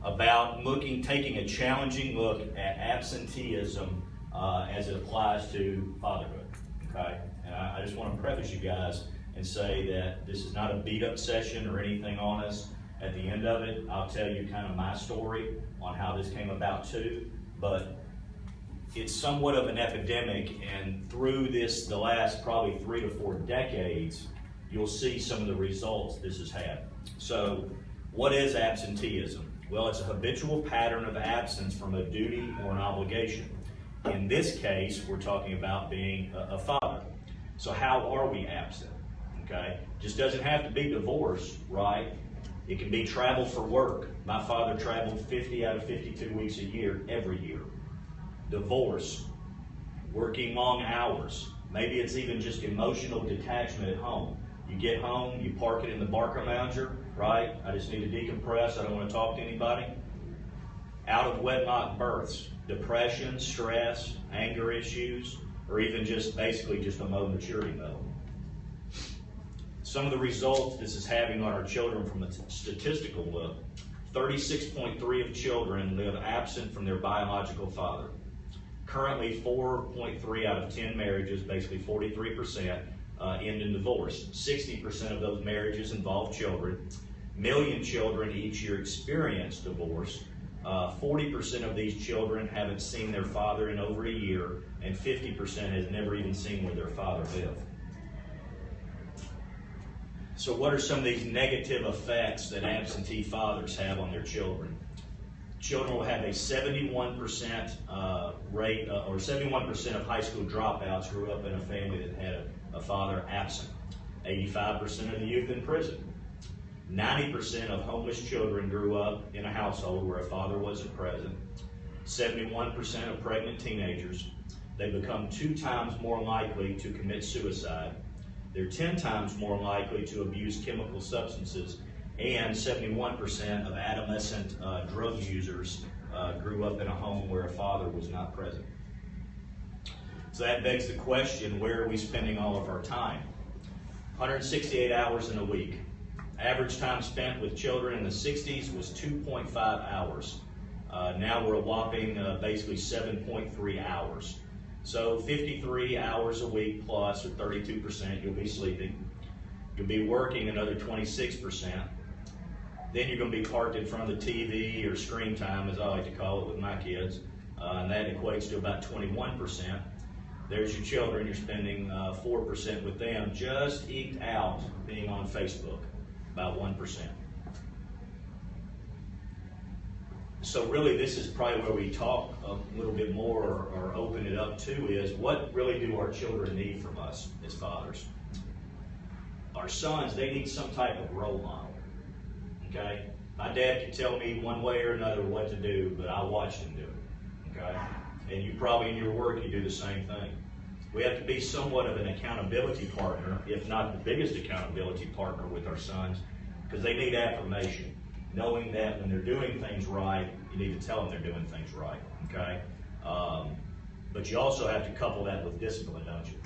about taking a challenging look at absenteeism as it applies to fatherhood, okay? And I just want to preface you guys and say that this is not a beat-up session or anything on us. At the end of it, I'll tell you kind of my story on how this came about too, but it's somewhat of an epidemic, and through the last probably 3 to 4 decades, you'll see some of the results this has had. So, what is absenteeism? Well, it's a habitual pattern of absence from a duty or an obligation. In this case, we're talking about being a father. So how are we absent? Okay, just doesn't have to be divorce, right? It can be travel for work. My father traveled 50 out of 52 weeks a year, every year. Divorce, working long hours. Maybe it's even just emotional detachment at home. You get home, you park it in the Barker Lounger, right? I just need to decompress, I don't want to talk to anybody. Out of wedlock births, depression, stress, anger issues, or even just basically just a low maturity level. Some of the results this is having on our children from a statistical look: 36.3% of children live absent from their biological father. Currently, 4.3 out of 10 marriages, basically 43%, end in divorce. 60% of those marriages involve children. Million children each year experience divorce. 40% of these children haven't seen their father in over a year, and 50% has never even seen where their father lived. So what are some of these negative effects that absentee fathers have on their children? Children will have a 71% rate, or 71% of high school dropouts grew up in a family that had a father absent. 85% of the youth in prison. 90% of homeless children grew up in a household where a father wasn't present. 71% of pregnant teenagers. They become 2 times more likely to commit suicide. They're 10 times more likely to abuse chemical substances, and 71% of adolescent drug users grew up in a home where a father was not present. So that begs the question, where are we spending all of our time? 168 hours in a week. Average time spent with children in the 60s was 2.5 hours. Now we're a whopping basically 7.3 hours. So 53 hours a week plus, or 32%, you'll be sleeping. You'll be working another 26%. Then you're going to be parked in front of the TV, or screen time, as I like to call it with my kids, and that equates to about 21%. There's your children, you're spending 4% with them, just eked out being on Facebook, about 1%. So really, this is probably where we talk a little bit more, or open it up to, is what really do our children need from us as fathers? Our sons, they need some type of role model, okay? My dad could tell me one way or another what to do, but I watched him do it, okay? And you probably in your work, you do the same thing. We have to be somewhat of an accountability partner, if not the biggest accountability partner with our sons, because they need affirmation. Knowing that when they're doing things right, you need to tell them they're doing things right, okay? But you also have to couple that with discipline, don't you?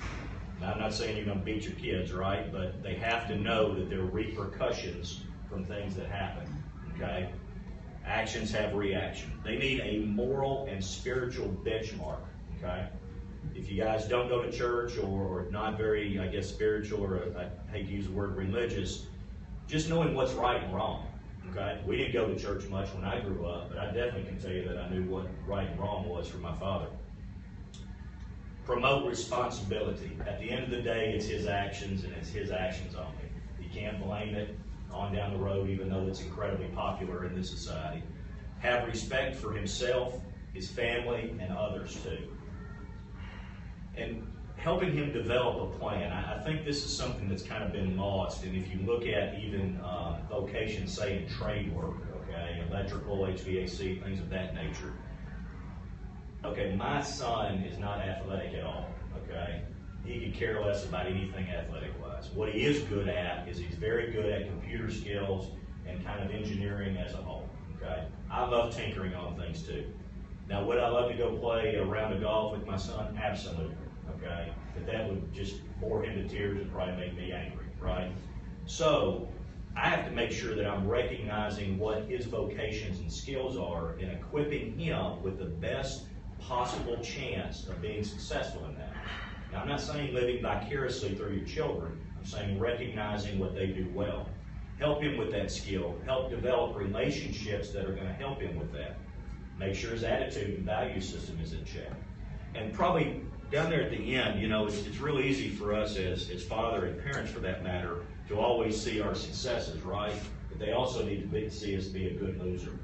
Now, I'm not saying you're going to beat your kids, right? But they have to know that there are repercussions from things that happen, okay? Actions have reaction. They need a moral and spiritual benchmark, okay? If you guys don't go to church, or not very, I guess, spiritual, or I hate to use the word religious, just knowing what's right and wrong. Okay, we didn't go to church much when I grew up, but I definitely can tell you that I knew what right and wrong was from my father. Promote responsibility. At the end of the day, it's his actions, and it's his actions only. You can't blame it on down the road, even though it's incredibly popular in this society. Have respect for himself, his family, and others too. And helping him develop a plan. I think this is something that's kind of been lost. And if you look at even vocations, say in trade work, okay, electrical, HVAC, things of that nature. Okay, my son is not athletic at all, okay? He could care less about anything athletic-wise. What he is good at is he's very good at computer skills and kind of engineering as a whole, okay? I love tinkering on things too. Now, would I love to go play a round of golf with my son? Absolutely. Okay, but that would just bore him to tears and probably make me angry, right? So I have to make sure that I'm recognizing what his vocations and skills are and equipping him with the best possible chance of being successful in that. Now, I'm not saying living vicariously through your children. I'm saying recognizing what they do well. Help him with that skill. Help develop relationships that are going to help him with that. Make sure his attitude and value system is in check. And probably down there at the end, it's really easy for us as father and parents, for that matter, to always see our successes, right? But they also need to see us be a good loser,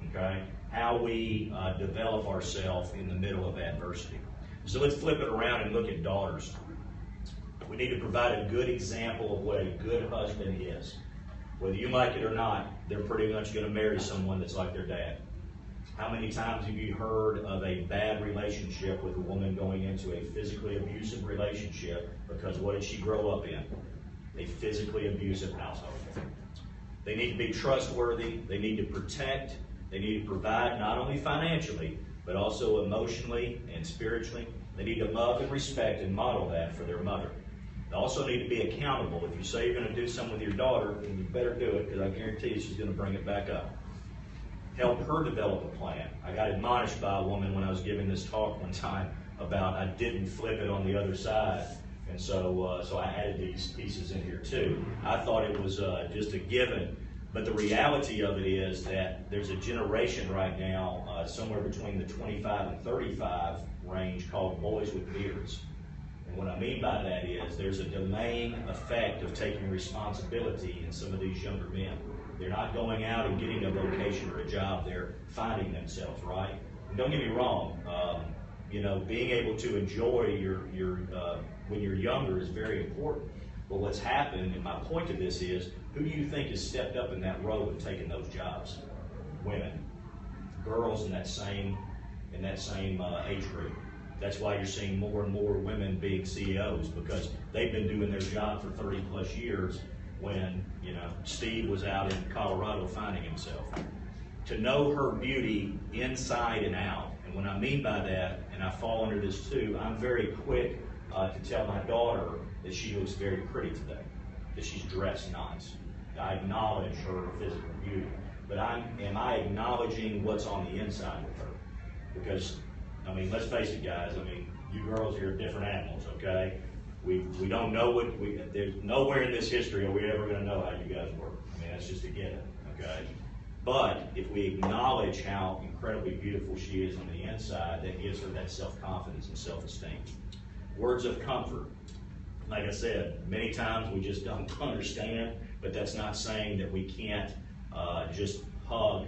okay? How we develop ourselves in the middle of adversity. So let's flip it around and look at daughters. We need to provide a good example of what a good husband is. Whether you like it or not, they're pretty much going to marry someone that's like their dad. How many times have you heard of a bad relationship with a woman going into a physically abusive relationship because what did she grow up in? A physically abusive household. They need to be trustworthy. They need to protect. They need to provide not only financially, but also emotionally and spiritually. They need to love and respect and model that for their mother. They also need to be accountable. If you say you're going to do something with your daughter, then you better do it, because I guarantee you she's going to bring it back up. Help her develop a plan. I got admonished by a woman when I was giving this talk one time about I didn't flip it on the other side. And so I added these pieces in here too. I thought it was just a given, but the reality of it is that there's a generation right now, somewhere between the 25 and 35 range, called boys with beards. And what I mean by that is there's a delaying effect of taking responsibility in some of these younger men. They're not going out and getting a vocation or a job. They're finding themselves, right? And don't get me wrong. Being able to enjoy your when you're younger is very important. But what's happened, and my point to this is, who do you think has stepped up in that role and taken those jobs? Women, girls in that same age group. That's why you're seeing more and more women being CEOs, because they've been doing their job for 30 plus years when, Steve was out in Colorado finding himself. To know her beauty inside and out. And what I mean by that, and I fall under this too, I'm very quick to tell my daughter that she looks very pretty today, that she's dressed nice. I acknowledge her physical beauty. But am I acknowledging what's on the inside with her? Because, let's face it, guys, you girls are different animals, okay? We don't know there's nowhere in this history are we ever going to know how you guys work. That's just a given, okay? But if we acknowledge how incredibly beautiful she is on the inside, that gives her that self-confidence and self-esteem. Words of comfort. Like I said, many times we just don't understand, but that's not saying that we can't just hug,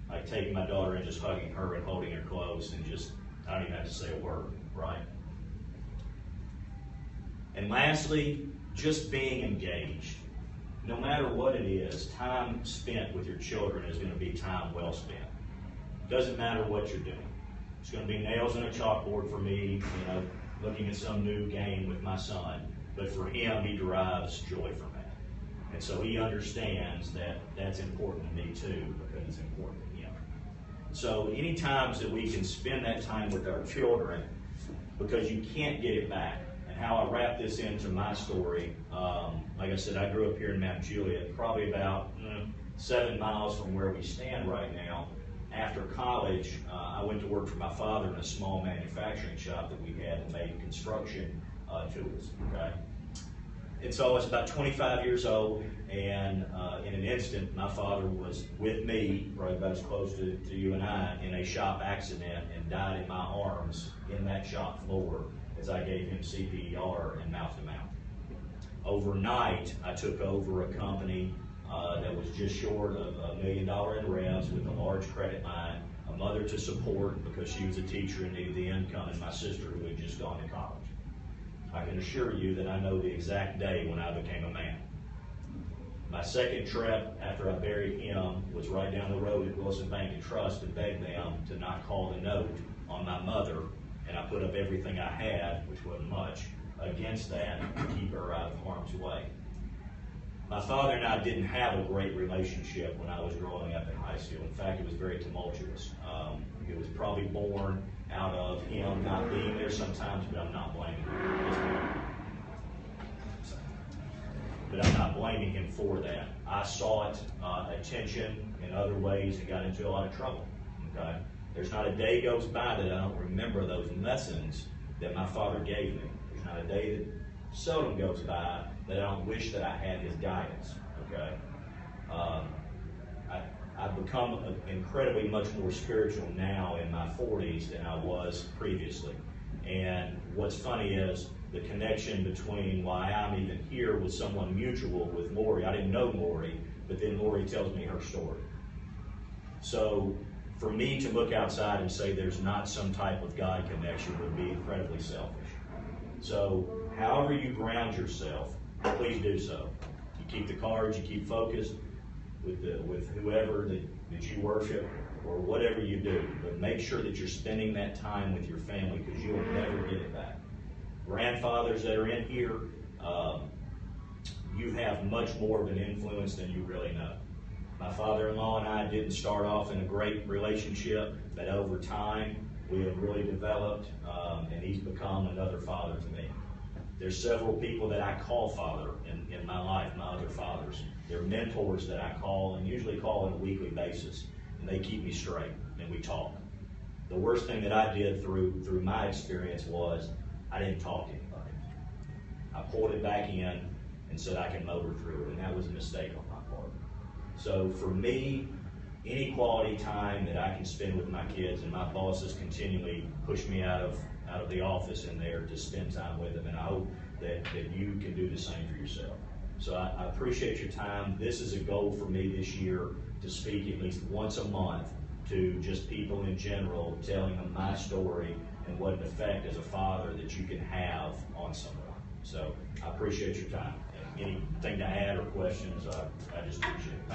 like taking my daughter and just hugging her and holding her close and just, I don't even have to say a word, right? And lastly, just being engaged. No matter what it is, time spent with your children is going to be time well spent. Doesn't matter what you're doing. It's going to be nails on a chalkboard for me, looking at some new game with my son. But for him, he derives joy from that. And so he understands that that's important to me too, because it's important to him. So any times that we can spend that time with our children, because you can't get it back. And how I wrap this into my story, like I said, I grew up here in Mount Juliet, probably about 7 miles from where we stand right now. After college, I went to work for my father in a small manufacturing shop that we had that made construction tools, okay? And so I was about 25 years old, and in an instant, my father was with me, probably about as close to you and I, in a shop accident and died in my arms in that shop floor as I gave him CPR and mouth-to-mouth. Overnight, I took over a company that was just short of $1 million in revs with a large credit line, a mother to support because she was a teacher and needed the income, and my sister who had just gone to college. I can assure you that I know the exact day when I became a man. My second trip after I buried him was right down the road at Wilson Bank and Trust to beg them to not call the note on my mother, and I put up everything I had, which wasn't much, against that to keep her out of harm's way. My father and I didn't have a great relationship when I was growing up in high school. In fact, it was very tumultuous. It was probably born out of him not being there sometimes, but I'm not blaming him. but I'm not blaming him for that. I sought attention in other ways and got into a lot of trouble, okay? There's not a day goes by that I don't remember those lessons that my father gave me. There's not a day that seldom goes by that I don't wish that I had his guidance, okay? I've become incredibly much more spiritual now in my 40s than I was previously. And what's funny is the connection between why I'm even here with someone mutual with Lori. I didn't know Lori, but then Lori tells me her story. So for me to look outside and say there's not some type of God connection would be incredibly selfish. So however you ground yourself, please do so. You keep the cards, you keep focused with whoever that you worship or whatever you do, but make sure that you're spending that time with your family because you'll never get it back. Grandfathers that are in here, you have much more of an influence than you really know. My father-in-law and I didn't start off in a great relationship, but over time we have really developed, and he's become another father to me. There's several people that I call father in my life, my other fathers. They're mentors that I call and usually call on a weekly basis, and they keep me straight and we talk. The worst thing that I did through my experience was I didn't talk to anybody. I pulled it back in and said I can motor through it, and that was a mistake on my part. So for me, any quality time that I can spend with my kids, and my bosses continually push me out of the office in there to spend time with them, and I hope that you can do the same for yourself. So I appreciate your time. This is a goal for me this year to speak at least once a month to just people in general, telling them my story and what an effect as a father that you can have on someone. So I appreciate your time. Anything to add or questions, I just appreciate it. Thank you.